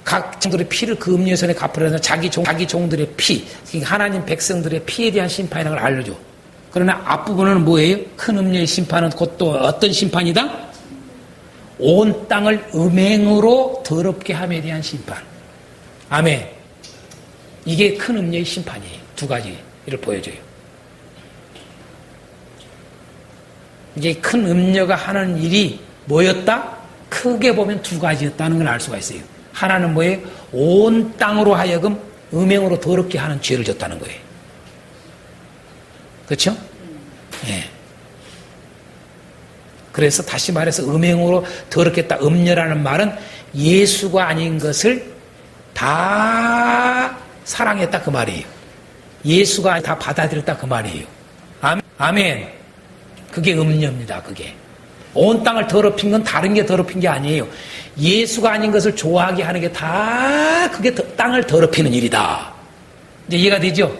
각 종들의 피를 그 음녀의 손에 갚으려서 자기 종들의 피, 하나님 백성들의 피에 대한 심판이라는 걸 알려줘. 그러나 앞부분은 뭐예요? 큰 음녀의 심판은 곧 또 어떤 심판이다? 온 땅을 음행으로 더럽게 함에 대한 심판. 아멘. 이게 큰 음녀의 심판이에요. 두 가지를 보여줘요. 이게 큰 음녀가 하는 일이 뭐였다? 크게 보면 두 가지였다는 걸 알 수가 있어요. 하나는 뭐예요? 온 땅으로 하여금 음행으로 더럽게 하는 죄를 졌다는 거예요. 그렇죠? 예. 그래서 다시 말해서 음행으로 더럽겠다. 음녀라는 말은 예수가 아닌 것을 다 사랑했다 그 말이에요. 예수가 다 받아들였다 그 말이에요. 아멘. 그게 음녀입니다. 그게. 온 땅을 더럽힌 건 다른 게 더럽힌 게 아니에요. 예수가 아닌 것을 좋아하게 하는 게 다 그게 땅을 더럽히는 일이다. 이제 이해가 되죠?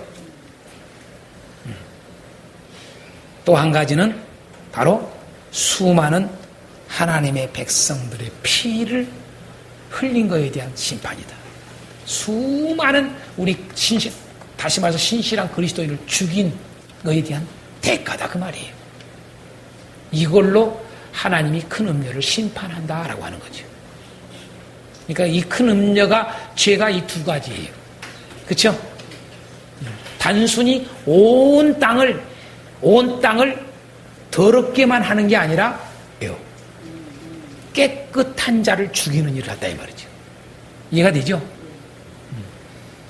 또 한 가지는 바로 수많은 하나님의 백성들의 피를 흘린 것에 대한 심판이다. 수많은 우리 다시 말해서 신실한 그리스도인을 죽인 것에 대한 대가다 그 말이에요. 이걸로 하나님이 큰 음녀를 심판한다라고 하는 거죠. 그러니까 이 큰 음녀가 죄가 이 두 가지예요. 그렇죠? 단순히 온 땅을 더럽게만 하는 게 아니라 깨끗한 자를 죽이는 일을 했다 이 말이죠. 이해가 되죠?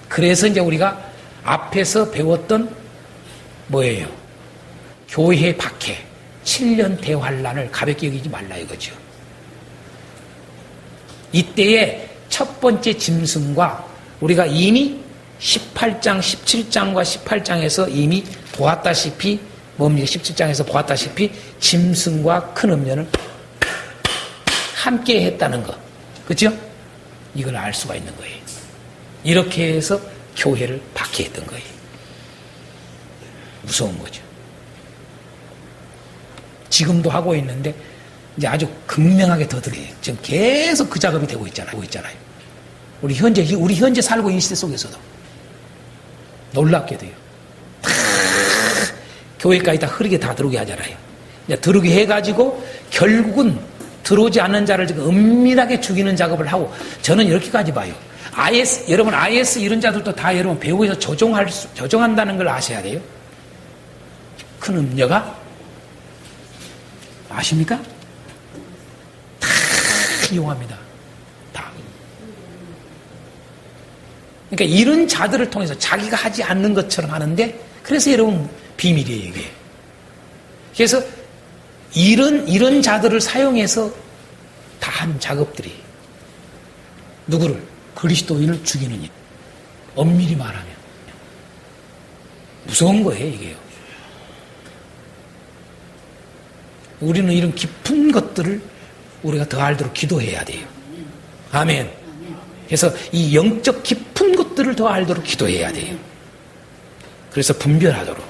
그래서 이제 우리가 앞에서 배웠던 뭐예요? 교회 박해 7년 대환란을 가볍게 여기지 말라 이거죠. 이때의 첫 번째 짐승과 우리가 이미 18장, 17장과 18장에서 이미 보았다시피 뭡니까? 17장에서 보았다시피 짐승과 큰 음녀는 함께 했다는 것. 그렇죠? 이걸 알 수가 있는 거예요. 이렇게 해서 교회를 박해했던 거예요. 무서운 거죠. 지금도 하고 있는데 이제 아주 극명하게 더 들어요. 지금 계속 그 작업이 되고 있잖아요. 우리 현재 살고 있는 시대 속에서도 놀랍게 돼요. 다 교회까지 다 흐르게 다 들어오게 하잖아요. 이제 들어오게 해가지고 결국은 들어오지 않는 자를 지금 은밀하게 죽이는 작업을 하고 저는 이렇게까지 봐요. 여러분 IS 이런 자들도 다 여러분 배후에서 조종한다는 걸 아셔야 돼요. 큰 음녀가 아십니까? 다 이용합니다. 다. 그러니까 이런 자들을 통해서 자기가 하지 않는 것처럼 하는데 그래서 여러분 비밀이에요 이게. 그래서 이런 자들을 사용해서 다 한 작업들이 누구를? 그리스도인을 죽이는 일. 엄밀히 말하면 무서운 거예요 이게요. 우리는 이런 깊은 것들을 우리가 더 알도록 기도해야 돼요. 아멘. 그래서 이 영적 깊은 것들을 더 알도록 기도해야 돼요. 그래서 분별하도록.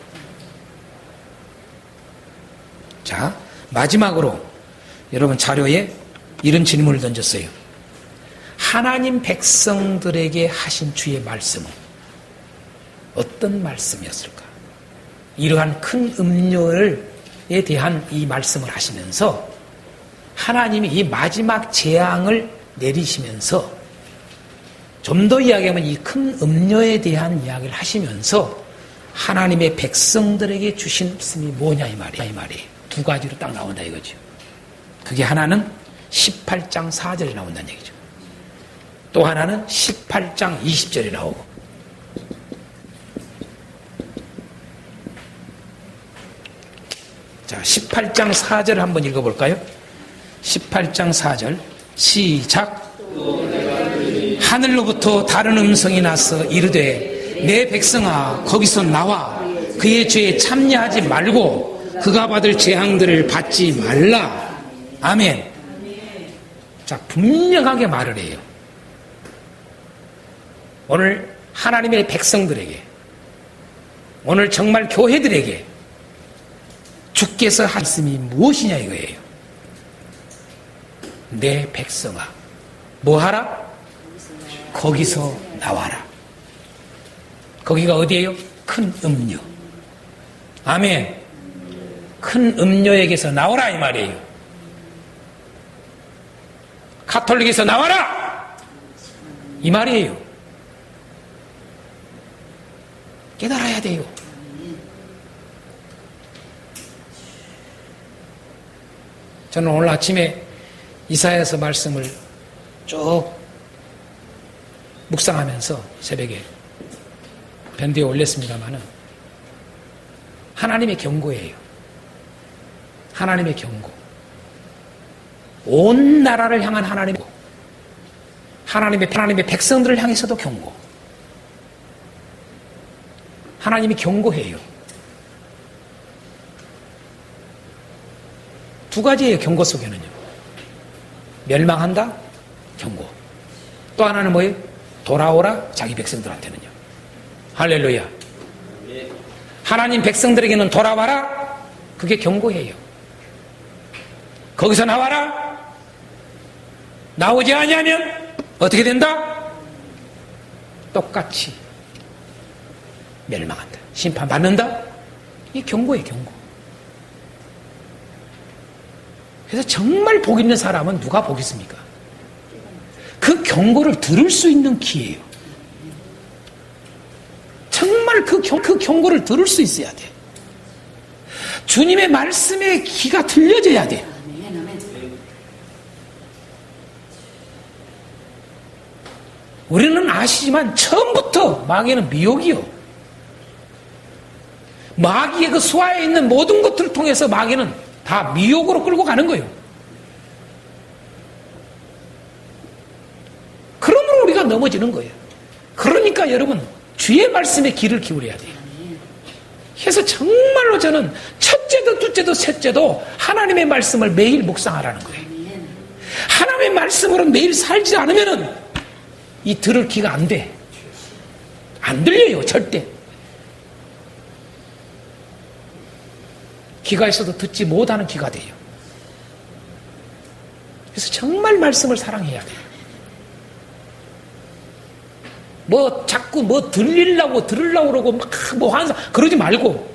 자, 마지막으로 여러분 자료에 이런 질문을 던졌어요. 하나님 백성들에게 하신 주의 말씀은 어떤 말씀이었을까? 이러한 큰 음료에 대한 이 말씀을 하시면서 하나님이 이 마지막 재앙을 내리시면서 좀 더 이야기하면 이 큰 음료에 대한 이야기를 하시면서 하나님의 백성들에게 주신 말씀이 뭐냐 이 말이에요. 두 가지로 딱 나온다 이거죠. 그게 하나는 18장 4절에 나온다는 얘기죠. 또 하나는 18장 20절에 나오고. 자, 18장 4절 한번 읽어볼까요? 18장 4절 시작. 하늘로부터 다른 음성이 나서 이르되 내 백성아 거기서 나와 그의 죄에 참여하지 말고 그가 받을 재앙들을 받지 말라. 아멘. 자, 분명하게 말을 해요. 오늘 하나님의 백성들에게, 오늘 정말 교회들에게 주께서 하신 말씀이 무엇이냐 이거예요. 내 백성아 뭐하라? 거기서 나와라. 거기가 어디예요? 큰 음녀. 아멘. 큰 음녀에게서 나오라 이 말이에요. 가톨릭에서 나와라 이 말이에요. 깨달아야 돼요. 저는 오늘 아침에 이사야서 말씀을 쭉 묵상하면서 새벽에 밴드에 올렸습니다마는 하나님의 경고예요. 하나님의 경고. 온 나라를 향한 하나님의 백성들을 향해서도 경고. 하나님이 경고해요. 두 가지예요. 경고 속에는요. 멸망한다. 경고. 또 하나는 뭐예요? 돌아오라. 자기 백성들한테는요. 할렐루야. 하나님 백성들에게는 돌아와라. 그게 경고해요. 거기서 나와라. 나오지 아니하면 어떻게 된다? 똑같이 멸망한다. 심판받는다. 이게 경고예요. 경고. 그래서 정말 복 있는 사람은 누가 복 있습니까? 그 경고를 들을 수 있는 기회예요. 정말 그 경고를 들을 수 있어야 돼. 주님의 말씀에 귀가 들려져야 돼. 우리는 아시지만 처음부터 마귀는 미혹이요. 마귀의 그 수하에 있는 모든 것들을 통해서 마귀는 다 미혹으로 끌고 가는 거예요. 그러므로 우리가 넘어지는 거예요. 그러니까 여러분 주의 말씀에 귀를 기울여야 돼요. 그래서 정말로 저는 첫째도 둘째도 셋째도 하나님의 말씀을 매일 묵상하라는 거예요. 하나님의 말씀으로 매일 살지 않으면은 이 들을 귀가 안 돼. 안 들려요. 절대. 귀가 있어도 듣지 못하는 귀가 돼요. 그래서 정말 말씀을 사랑해야 돼요. 뭐 자꾸 뭐 들으려고 그러고 막 뭐 하는 그러지 말고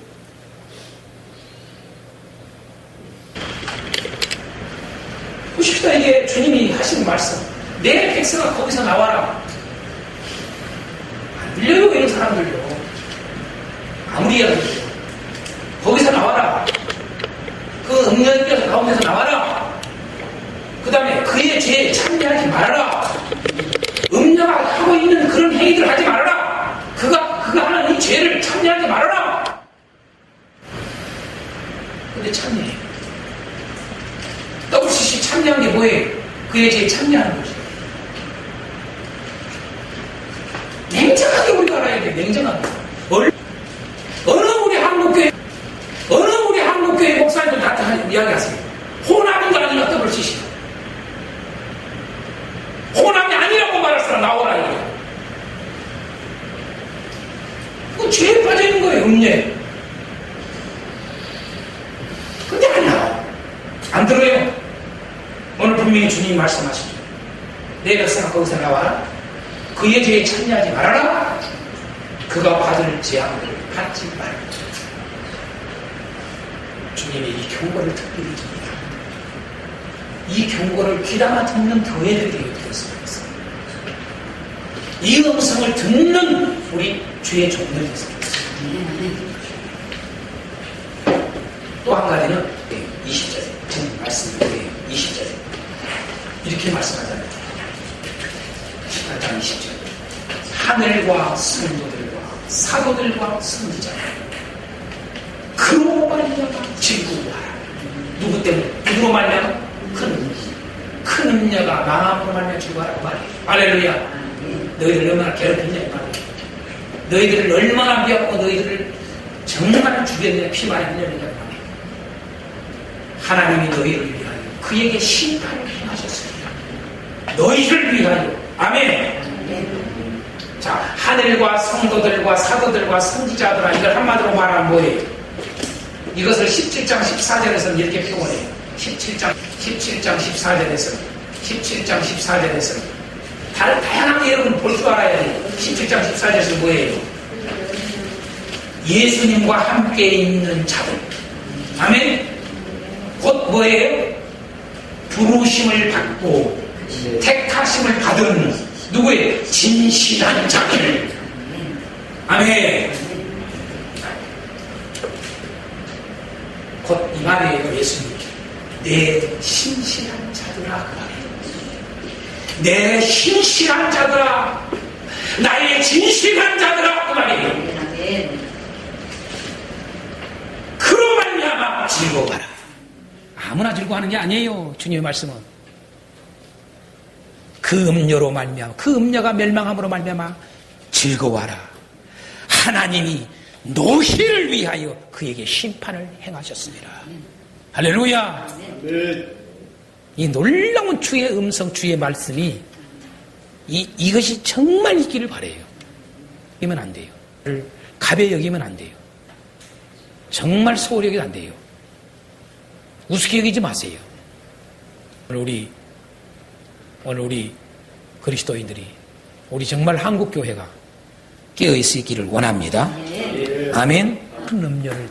보십시다. 이게 주님이 하신 말씀. 내 백성아 거기서 나와라. 안 들려요 이런 사람들요. 아무리 해도 거기서 나와라. 그 음녀에게서 나온 데서 나와라. 그 다음에 그의 죄에 참여하지 말아라. 음녀가 하고 있는 그런 행위들 하지 말아라. 그가 하는 이 죄를 참여하지 말아라. 근데 참여해. WCC 참여한 게 뭐예요? 그의 죄에 참여하는 거지. 냉정하게 우리가 알아야 돼. 냉정하게. 어느 우리 한국교회 목사님들 다 이야기하세요. 호남인 줄 아니면 WCC. 호남이 아니라고 말할 사람 나오라 이게. 그거 죄에 빠져 있는 거예요. 음녀에. 근데 안 나와. 안 들어요. 오늘 분명히 주님이 말씀하시죠. 내 백성아 거기서 나와라. 그의 죄에 참여하지 말아라. 그가 받을 재앙을 받지 말아라. 주님이 이 경고를 특별히 줍니다. 이 경고를 귀담아 듣는 교회들에게 드렸으면 했습니다. 이 음성을 듣는 우리 주의 종들이 있습니다. 또 한 가지는 20절에 지금 말씀드려요. 20절에 이렇게 말씀하잖아요. 18장 20절 하늘과 성도들과 사도들과 선지자 그로 말미암아 질투하라. 누구 때문에? 누구로 말미암아? 큰 음녀가 망함으로 말미암아 질투하라고 말해요. 할렐루야. 너희들 얼마나 괴롭혔냐 이 말이야. 너희들을 얼마나 미웠고 너희들을 정말 죽였느냐 피 많이 흘렸느냐 이 말이야. 하나님이 너희를 위하여 그에게 심판을 행하셨습니다. 너희를 위하여. 아멘. 자, 하늘과 성도들과 사도들과 선지자들아, 이걸 한마디로 말하면 뭐예요? 이것을 17장 14절에서는 이렇게 표현해요. 17장 14절에서 다양하게 여러분 볼 줄 알아야 돼요. 17장 14절에서 뭐예요? 예수님과 함께 있는 자들. 아멘. 곧 뭐예요? 부르심을 받고 택하심을 받은 누구예요? 진실한 자들. 아멘. 곧 이 말이에요. 예수님, 내 신실한 자들아 그 말이에요. 내 신실한 자들아, 나의 진실한 자들아 그 말이에요. 그로 말미암아 즐거워하라. 아무나 즐거워하는 게 아니에요. 주님의 말씀은 그 음료로 말미암아, 그 음료가 멸망함으로 말미암아 즐거워하라. 하나님이 너희를 위하여 그에게 심판을 행하셨습니다. 할렐루야. 이 놀라운 주의 음성, 주의 말씀이 이것이 정말 있기를 바라요. 여기면 안 돼요. 가벼이 여기면 안 돼요. 정말 소홀히 여기면 안 돼요. 우습게 여기지 마세요. 오늘 우리 그리스도인들이, 우리 정말 한국교회가 깨어있기를 원합니다. 아멘. 큰 음료를